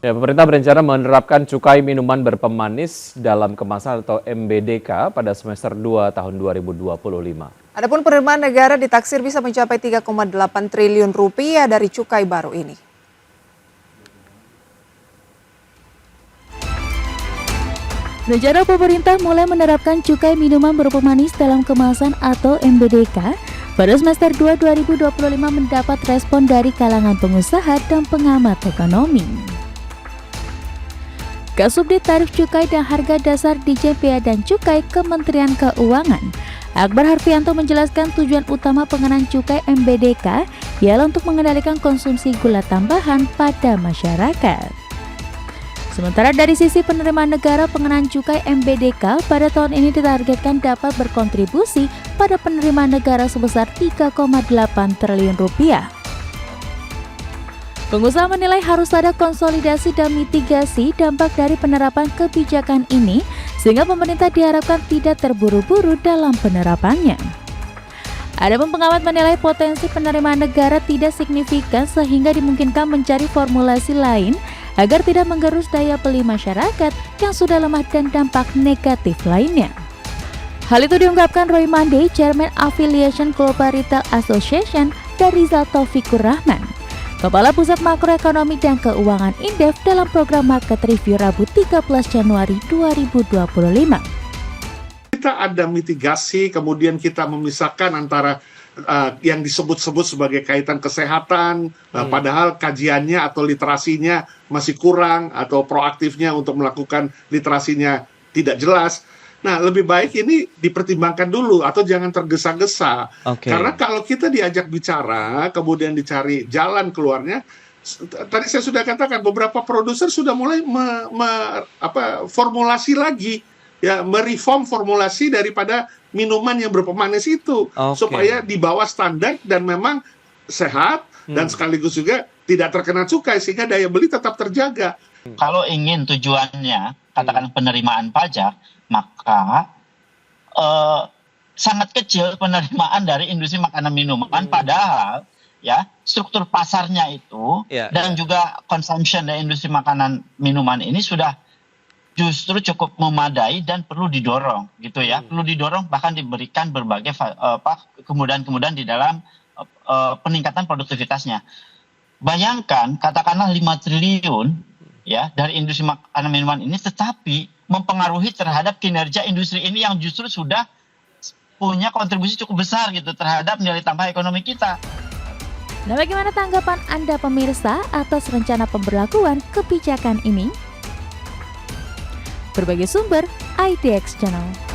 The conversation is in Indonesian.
Ya, pemerintah berencana menerapkan cukai minuman berpemanis dalam kemasan atau MBDK pada semester 2 tahun 2025. Adapun penerimaan negara ditaksir bisa mencapai 3,8 triliun rupiah dari cukai baru ini. Rencana pemerintah mulai menerapkan cukai minuman berpemanis dalam kemasan atau MBDK pada semester 2 2025 mendapat respon dari kalangan pengusaha dan pengamat ekonomi. Kasubdit Tarif Cukai dan Harga Dasar Ditjen Bea dan Cukai Kementerian Keuangan, Akbar Harfianto menjelaskan tujuan utama pengenaan cukai MBDK ialah untuk mengendalikan konsumsi gula tambahan pada masyarakat. Sementara dari sisi penerimaan negara, pengenaan cukai MBDK pada tahun ini ditargetkan dapat berkontribusi pada penerimaan negara sebesar 3,8 triliun rupiah. Pengusaha menilai harus ada konsolidasi dan mitigasi dampak dari penerapan kebijakan ini sehingga pemerintah diharapkan tidak terburu-buru dalam penerapannya. Adapun pengamat menilai potensi penerimaan negara tidak signifikan sehingga dimungkinkan mencari formulasi lain agar tidak menggerus daya beli masyarakat yang sudah lemah dan dampak negatif lainnya. Hal itu diungkapkan Roy Mande, Chairman Affiliation Global Retail Association, dan Rizal Taufikur Rahman, Kepala Pusat Makroekonomi dan Keuangan Indef dalam program Market Review Rabu 13 Januari 2025. Kita ada mitigasi, kemudian kita memisahkan antara yang disebut-sebut sebagai kaitan kesehatan, padahal kajiannya atau literasinya masih kurang, atau proaktifnya untuk melakukan literasinya tidak jelas. Nah, lebih baik ini dipertimbangkan dulu atau jangan tergesa-gesa. Karena kalau kita diajak bicara, kemudian dicari jalan keluarnya, tadi saya sudah katakan beberapa produser sudah mulai formulasi lagi, ya, mereform formulasi daripada minuman yang berpemanis itu supaya di bawah standar dan memang sehat dan sekaligus juga tidak terkena cukai sehingga daya beli tetap terjaga. Kalau ingin tujuannya katakan penerimaan pajak, maka sangat kecil penerimaan dari industri makanan minuman, padahal ya struktur pasarnya itu dan juga consumption dari industri makanan minuman ini sudah justru cukup memadai dan perlu didorong gitu ya, perlu didorong bahkan diberikan berbagai kemudahan-kemudahan di dalam peningkatan produktivitasnya. Bayangkan katakanlah 5 triliun ya dari industri makanan minuman ini, tetapi mempengaruhi terhadap kinerja industri ini yang justru sudah punya kontribusi cukup besar gitu terhadap nilai tambah ekonomi kita. Nah, bagaimana tanggapan Anda pemirsa atas rencana pemberlakuan kebijakan ini? Berbagai sumber IDX Channel.